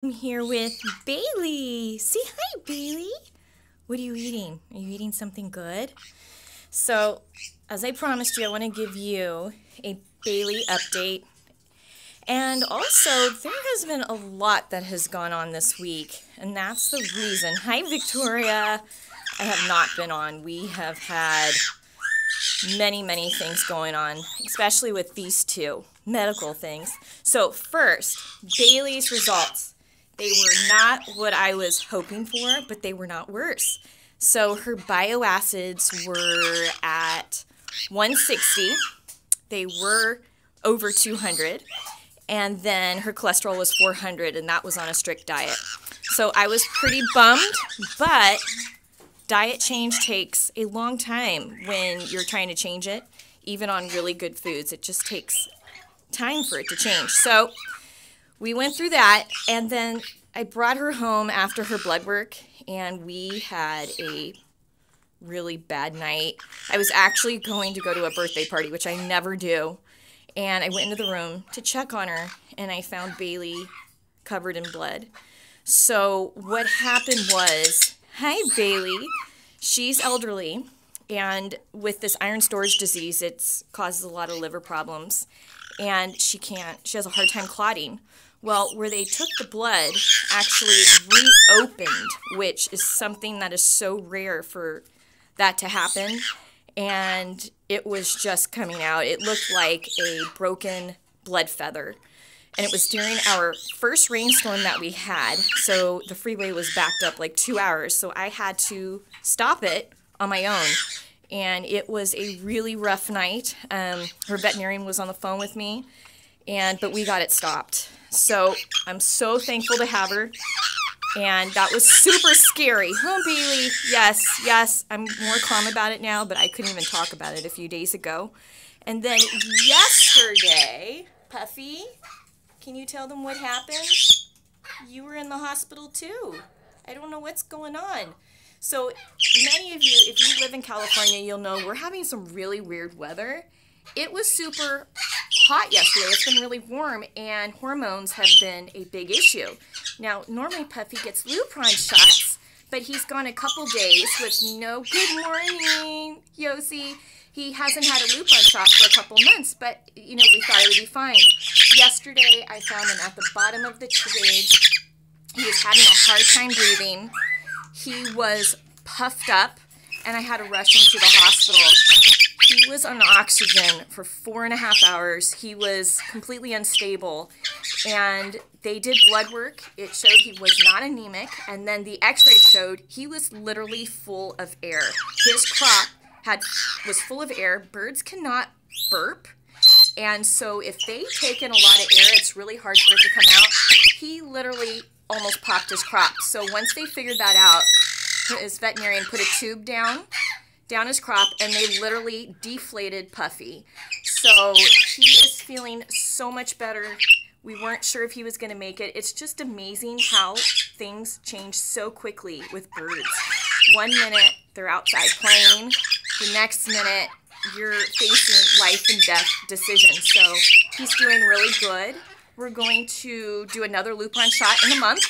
I'm here with Bailey. Say hi, Bailey. What are you eating? Are you eating something good? So, as I promised you, I want to give you a Bailey update. And also, there has been a lot that has gone on this week, and that's the reason. Hi, Victoria. I have not been on. We have had many things going on, especially with these two medical things. So, first, Bailey's results. They were not what I was hoping for, but they were not worse. So her bioacids were at 160. They were over 200. And then her cholesterol was 400, and that was on a strict diet. So I was pretty bummed, but diet change takes a long time when you're trying to change it, even on really good foods. It just takes time for it to change. So we went through that, and then I brought her home after her blood work, and we had a really bad night. I was actually going to go to a birthday party, which I never do, and I went into the room to check on her, and I found Bailey covered in blood. So what happened was, hi, Bailey. She's elderly, and with this iron storage disease, it causes a lot of liver problems, and she has a hard time clotting. Well, where they took the blood actually reopened, which is something that is so rare for that to happen. And it was just coming out. It looked like a broken blood feather. And it was during our first rainstorm that we had. So the freeway was backed up like 2 hours. So I had to stop it on my own. And it was a really rough night. Her veterinarian was on the phone with me, but we got it stopped. So I'm so thankful to have her, and that was super scary. Huh, Bailey? Yes, I'm more calm about it now, but I couldn't even talk about it a few days ago. And then yesterday, Puffy, can you tell them what happened? You were in the hospital too. I don't know what's going on. So many of you, if you live in California, you'll know we're having some really weird weather. It was super hot yesterday. It's been really warm, and hormones have been a big issue. Now, normally Puffy gets Lupron shots, but he's gone a couple days with no good morning, Yossi. He hasn't had a Lupron shot for a couple months, but, we thought it would be fine. Yesterday, I found him at the bottom of the cage. He was having a hard time breathing. He was puffed up, and I had to rush him to the hospital. He was on oxygen for 4.5 hours. He was completely unstable, and they did blood work. It showed he was not anemic, and then the x-ray showed he was literally full of air. His crop was full of air. Birds cannot burp, and so if they take in a lot of air, it's really hard for it to come out. He literally almost popped his crop. So once they figured that out, his veterinarian put a tube down his crop, and they literally deflated Puffy. So he is feeling so much better. We weren't sure if he was going to make it. It's just amazing how things change so quickly with birds. 1 minute, they're outside playing. The next minute, you're facing life and death decisions. So he's doing really good. We're going to do another Lupron shot in a month,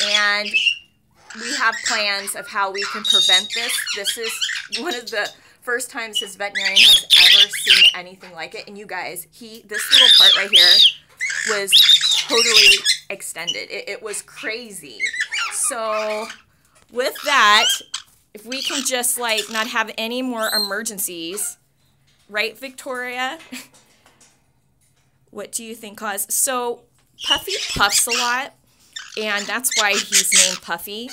and we have plans of how we can prevent this. This is one of the first times his veterinarian has ever seen anything like it. And you guys, this little part right here was totally extended. It was crazy. So with that, if we can just not have any more emergencies, right, Victoria? What do you think caused? So Puffy puffs a lot, and that's why he's named Puffy.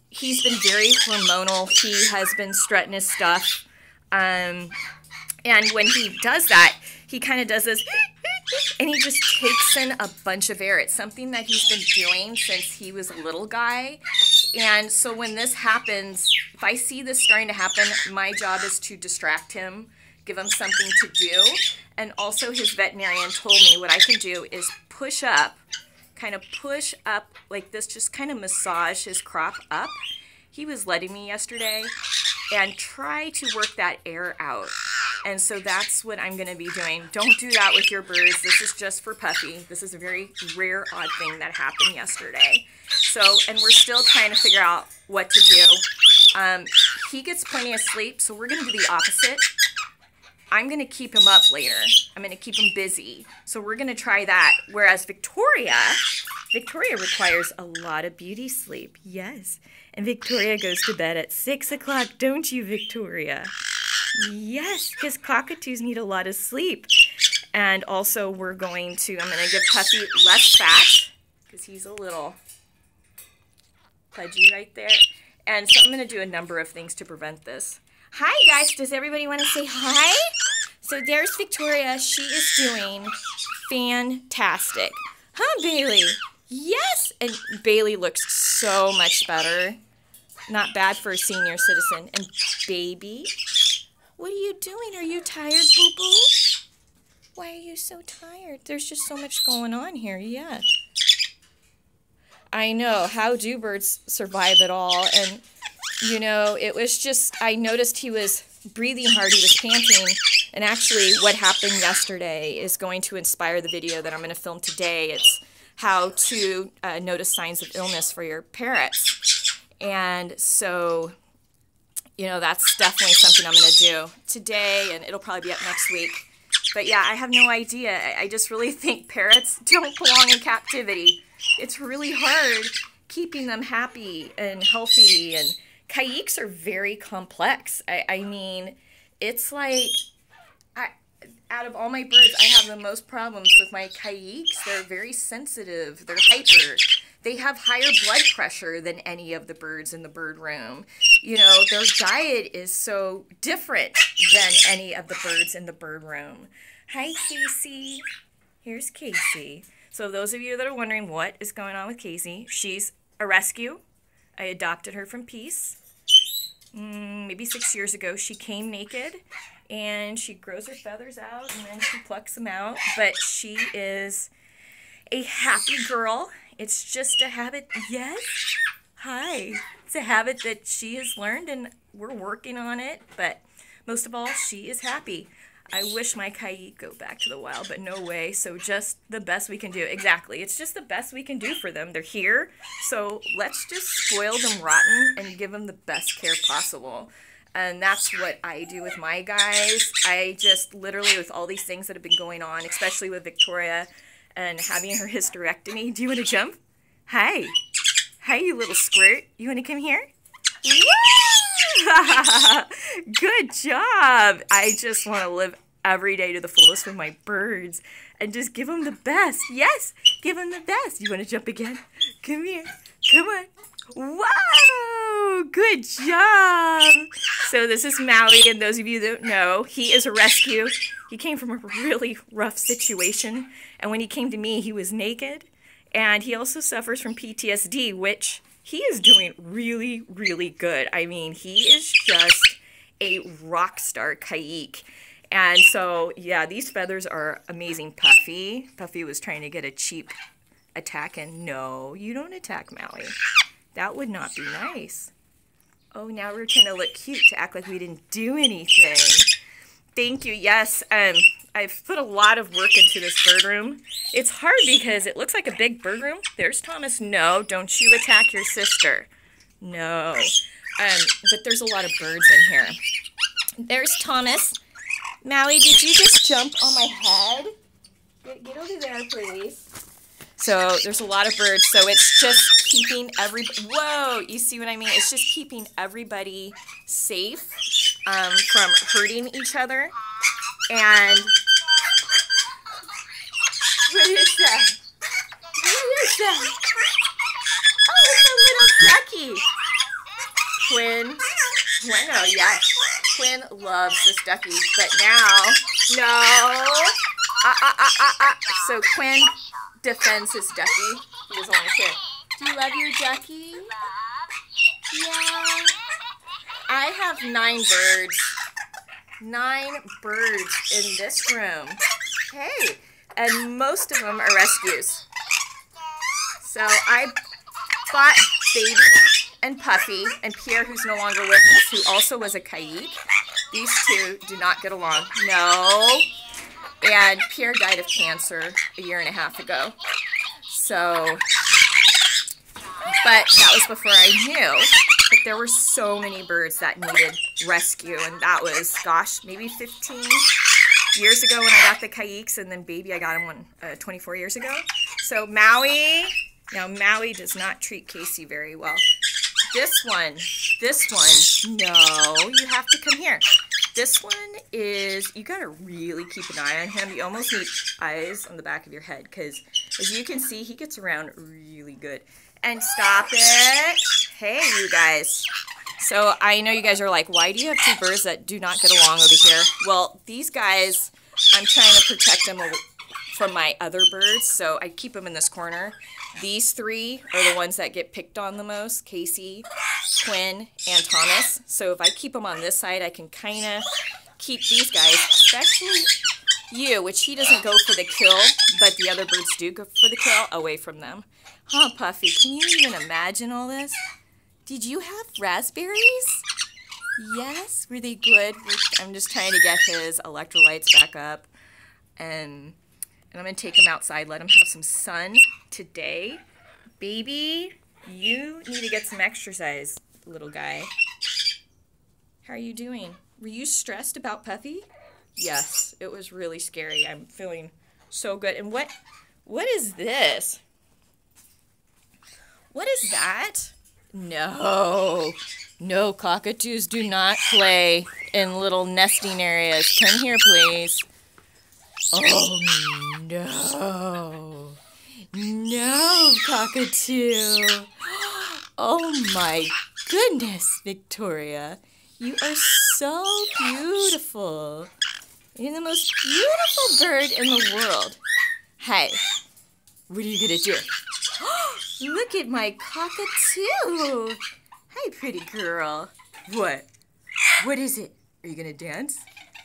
He's been very hormonal. He has been strutting his stuff. And when he does that, he kind of does this, and he just takes in a bunch of air. It's something that he's been doing since he was a little guy. And so when this happens, if I see this starting to happen, my job is to distract him, give him something to do. And also his veterinarian told me what I can do is push up like this, just kind of massage his crop up. He was letting me yesterday, and try to work that air out. And so that's what I'm going to be doing. Don't do that with your birds. This is just for Puffy. This is a very rare, odd thing that happened yesterday. So, and we're still trying to figure out what to do. He gets plenty of sleep, so we're going to do the opposite. I'm going to keep him up later. I'm going to keep him busy. So we're going to try that. Whereas Victoria requires a lot of beauty sleep. Yes. And Victoria goes to bed at 6 o'clock, don't you, Victoria? Yes, because cockatoos need a lot of sleep. And also I'm going to give Puffy less fat because he's a little pudgy right there. And so I'm going to do a number of things to prevent this. Hi, guys. Does everybody want to say hi? So there's Victoria. She is doing fantastic. Huh, Bailey? Yes. And Bailey looks so much better. Not bad for a senior citizen. And baby, what are you doing? Are you tired, boo-boo? Why are you so tired? There's just so much going on here. Yeah. I know. How do birds survive at all? And you know, it was just, I noticed he was breathing hard, he was panting, and actually what happened yesterday is going to inspire the video that I'm going to film today. It's how to notice signs of illness for your parrots. And so, you know, that's definitely something I'm going to do today, and it'll probably be up next week. But yeah, I have no idea. I just really think parrots don't belong in captivity. It's really hard keeping them happy and healthy, and Caiques are very complex. I mean, it's like, out of all my birds, I have the most problems with my Caiques. They're very sensitive. They're hyper. They have higher blood pressure than any of the birds in the bird room. You know, their diet is so different than any of the birds in the bird room. Hi, Casey. Here's Casey. So those of you that are wondering what is going on with Casey, she's a rescue. I adopted her from Peace maybe 6 years ago. She came naked, and she grows her feathers out, and then she plucks them out. But she is a happy girl. It's just a habit. Yes? Hi. It's a habit that she has learned, and we're working on it. But most of all, she is happy. I wish my Caique go back to the wild, but no way. So just the best we can do. Exactly. It's just the best we can do for them. They're here. So let's just spoil them rotten and give them the best care possible. And that's what I do with my guys. I just literally, with all these things that have been going on, especially with Victoria and having her hysterectomy. Do you want to jump? Hi. Hi, you little squirt. You want to come here? Good job. I just want to live every day to the fullest with my birds and just give them the best. Yes, give them the best. You want to jump again? Come here. Come on. Wow, good job. So this is Maui, and those of you that don't know, he is a rescue. He came from a really rough situation, and when he came to me, he was naked, and he also suffers from PTSD, which he is doing really, really good. I mean, he is just a rock star Caique. And so, yeah, these feathers are amazing. Puffy was trying to get a cheap attack, and no, you don't attack Maui. That would not be nice. Oh, now we're trying to look cute to act like we didn't do anything. Thank you. Yes, I've put a lot of work into this bird room. It's hard because it looks like a big bird room. There's Thomas. No, don't you attack your sister. No. But there's a lot of birds in here. There's Thomas. Maui, did you just jump on my head? Get over there, please. So there's a lot of birds. So it's just keeping whoa, you see what I mean? It's just keeping everybody safe from hurting each other. And what is that? What is that? Oh, it's a little ducky. Quinn. Bueno, yes. Quinn loves this ducky, but now, no. So Quinn defends his ducky. He doesn't want to share. Do you love your ducky? Yeah. I have 9 birds. 9 birds in this room. Hey, and most of them are rescues. So I bought Baby and Puffy and Pierre, who's no longer with us, who also was a Caique. These two do not get along. No. And Pierre died of cancer a year and a half ago. So, but that was before I knew that there were so many birds that needed rescue. And that was, gosh, maybe 15 years ago when I got the Caiques. And then baby, I got him 24 years ago. So Maui, now Maui does not treat Casey very well. This one, no, you have to come here. This one is, you gotta really keep an eye on him. You almost need eyes on the back of your head because as you can see, he gets around really good. And stop it. Hey, you guys. So I know you guys are like, why do you have two birds that do not get along over here? Well, these guys, I'm trying to protect them from my other birds, so I keep them in this corner. These three are the ones that get picked on the most, Casey, Quinn, and Thomas. So if I keep them on this side, I can kind of keep these guys, especially you, which he doesn't go for the kill, but the other birds do go for the kill, away from them. Huh, Puffy, can you even imagine all this? Did you have raspberries? Yes? Were they good? I'm just trying to get his electrolytes back up. And I'm going to take him outside, let him have some sun today. Baby, you need to get some exercise, little guy. How are you doing? Were you stressed about Puffy? Yes, it was really scary. I'm feeling so good. And what is this? What is that? No, cockatoos do not play in little nesting areas. Come here, please. Oh, no, cockatoo. Oh, my goodness, Victoria. You are so beautiful. You're the most beautiful bird in the world. Hey, what are you going to do? Look at my cockatoo. Hi, pretty girl. What? What is it? Are you going to dance?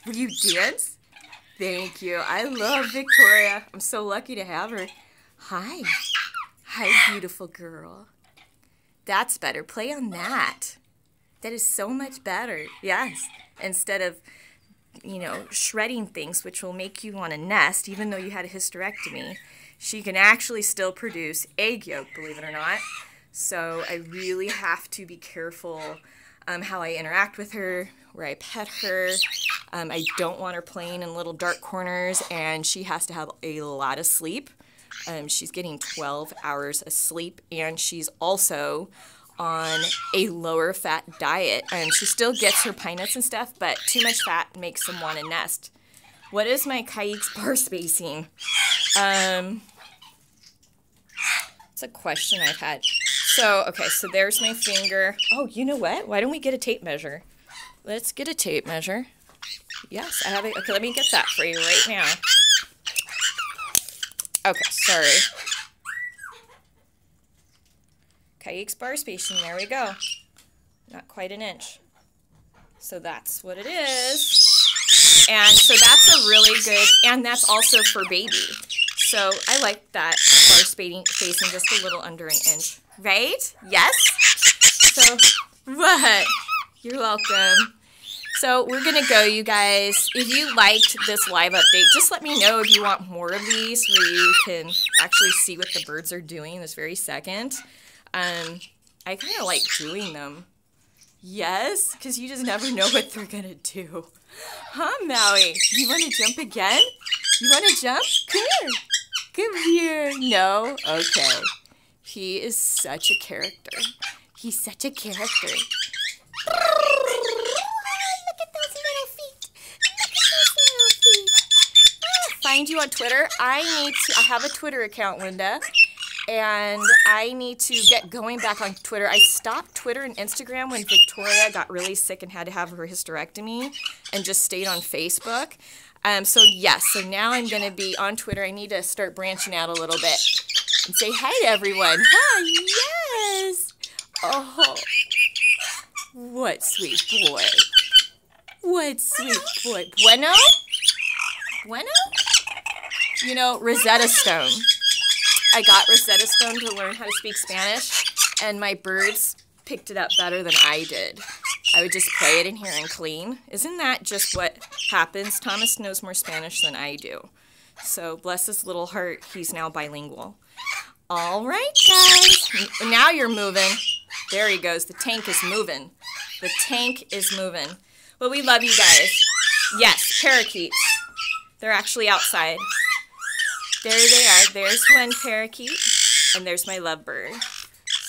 Will you dance? Thank you. I love Victoria. I'm so lucky to have her. Hi. Hi, beautiful girl. That's better. Play on that. That is so much better. Yes. Instead of, shredding things, which will make you want to nest, even though you had a hysterectomy, she can actually still produce egg yolk, believe it or not. So I really have to be careful how I interact with her, where I pet her. I don't want her playing in little dark corners, and she has to have a lot of sleep. She's getting 12 hours of sleep, and she's also on a lower fat diet. She still gets her pine nuts and stuff, but too much fat makes them want to nest. What is my Caique's bar spacing? It's a question I've had. So, okay, so there's my finger. Oh, you know what? Why don't we get a tape measure? Let's get a tape measure. Yes, I have it. Okay, let me get that for you right now. Okay, sorry. Caique's bar spacing, there we go. Not quite an inch. So that's what it is. And so that's a really good, and that's also for baby. So I like that bar spacing just a little under an inch. Right? Yes? So, what? You're welcome. So we're going to go, you guys. If you liked this live update, just let me know if you want more of these where you can actually see what the birds are doing this very second. I kind of like doing them. Yes? Because you just never know what they're going to do. Huh, Maui? You want to jump again? You want to jump? Come here. Come here. No? Okay. He is such a character. He's such a character. Look at those little feet. Look at those little feet. Find you on Twitter. I have a Twitter account, Linda. And I need to get going back on Twitter. I stopped Twitter and Instagram when Victoria got really sick and had to have her hysterectomy and just stayed on Facebook. So now I'm going to be on Twitter. I need to start branching out a little bit and say hi to everyone. Hi, yes. Oh, what sweet boy. What sweet boy. Bueno? Bueno? Rosetta Stone. I got Rosetta Stone to learn how to speak Spanish, and my birds picked it up better than I did. I would just play it in here and clean. Isn't that just what happens? Thomas knows more Spanish than I do. So bless his little heart, he's now bilingual. All right, guys. Now you're moving. There he goes. The tank is moving. The tank is moving. Well, we love you guys. Yes, parakeets. They're actually outside. There they are. There's one parakeet, and there's my lovebird.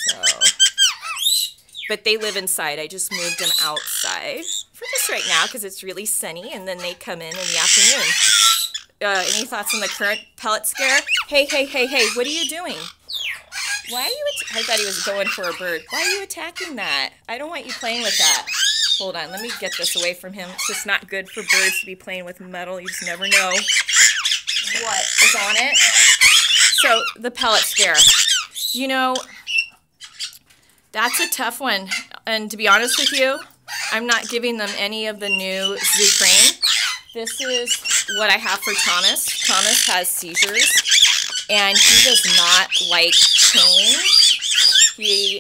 So, but they live inside. I just moved them outside for just right now because it's really sunny, and then they come in the afternoon. Any thoughts on the current pellet scare? Hey, hey, hey, hey, what are you doing? Why are you I thought he was going for a bird. Why are you attacking that? I don't want you playing with that. Hold on, let me get this away from him. It's just not good for birds to be playing with metal. You just never know what is on it. So, the pellet scare. You know, that's a tough one. And to be honest with you, I'm not giving them any of the new zoo cream. This is what I have for Thomas. Thomas has seizures, and he does not like change.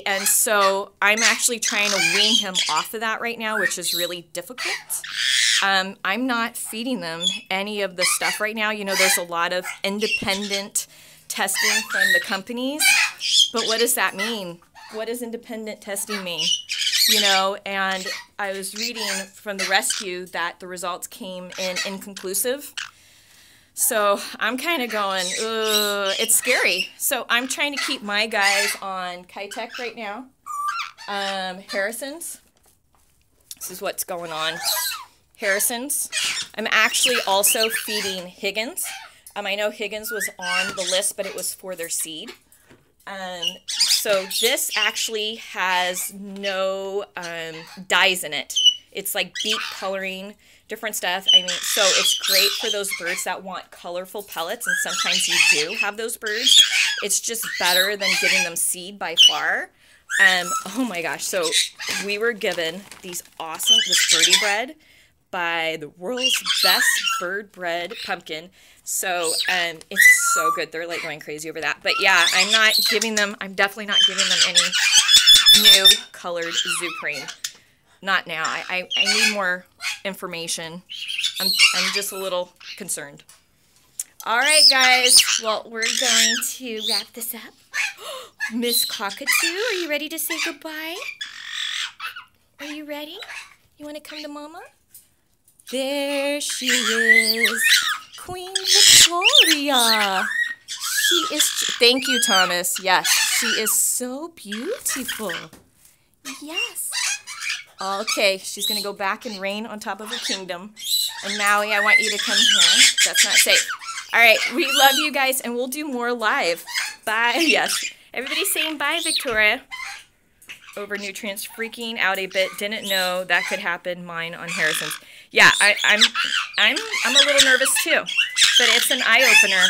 And so I'm actually trying to wean him off of that right now, which is really difficult. I'm not feeding them any of the stuff right now. You know, there's a lot of independent testing from the companies, but what does that mean? What does independent testing mean? You know, and I was reading from the rescue that the results came in inconclusive. So I'm kind of going, ugh, it's scary. So I'm trying to keep my guys on Kitech right now. Harrison's. This is what's going on. Harrison's. I'm actually also feeding Higgins. I know Higgins was on the list, but it was for their seed. So this actually has no dyes in it. It's like beet coloring, different stuff. I mean, so it's great for those birds that want colorful pellets, and sometimes you do have those birds. It's just better than giving them seed by far. Oh my gosh, so we were given this birdie bread by the world's best bird bread pumpkin. So it's so good. They're like going crazy over that. But yeah, I'm definitely not giving them any new colored zoo cream. Not now. I need more information. I'm just a little concerned. All right, guys. Well, we're going to wrap this up. Miss Cockatoo, are you ready to say goodbye? Are you ready? You want to come to Mama? There she is. Queen Victoria. She is... Thank you, Thomas. Yes, she is so beautiful. Yes. Okay, she's going to go back and reign on top of her kingdom. And Maui, I want you to come here. That's not safe. All right, we love you guys, and we'll do more live. Bye. Yes. Everybody's saying bye, Victoria. Over nutrients, freaking out a bit. Didn't know that could happen. Mine on Harrison's. Yeah, I'm a little nervous too, but it's an eye opener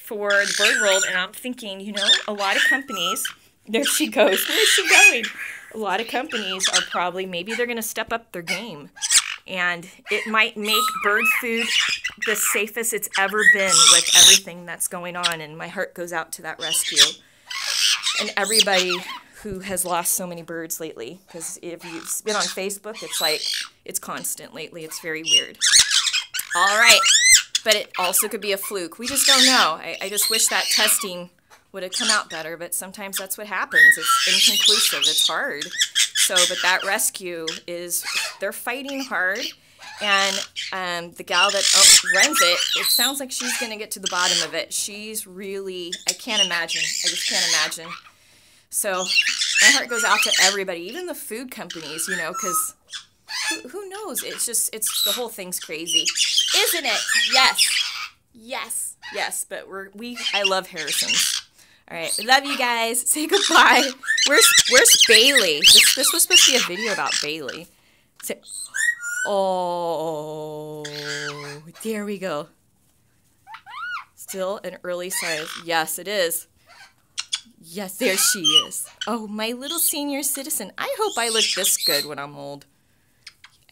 for the bird world, and I'm thinking, you know, a lot of companies. There she goes. Where is she going? A lot of companies are probably, maybe they're going to step up their game, and it might make bird food the safest it's ever been with everything that's going on, and my heart goes out to that rescue and everybody who has lost so many birds lately, because if you've been on Facebook, it's like, it's constant lately. It's very weird. All right, but it also could be a fluke. We just don't know. I just wish that testing would have come out better, but sometimes that's what happens. It's inconclusive. It's hard. So, but that rescue is, they're fighting hard, and the gal that runs it, it sounds like she's going to get to the bottom of it. She's really, I can't imagine. I just can't imagine. So my heart goes out to everybody, even the food companies, you know, because who knows? It's just, the whole thing's crazy. Isn't it? Yes. Yes. Yes. But I love Harrison's. All right. We love you guys. Say goodbye. Where's Bailey? This was supposed to be a video about Bailey. Oh, there we go. Still an early size. Yes, it is. Yes, there she is. Oh, my little senior citizen. I hope I look this good when I'm old.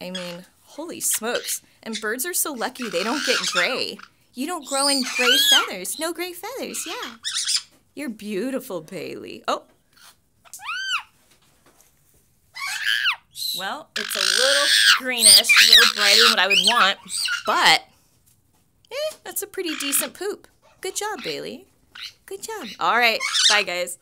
I mean, holy smokes. And birds are so lucky they don't get gray. You don't grow in gray feathers. No gray feathers, yeah. You're beautiful, Bailey. Oh. Well, it's a little greenish, a little brighter than what I would want, but that's a pretty decent poop. Good job, Bailey. Good job. All right. Bye, guys.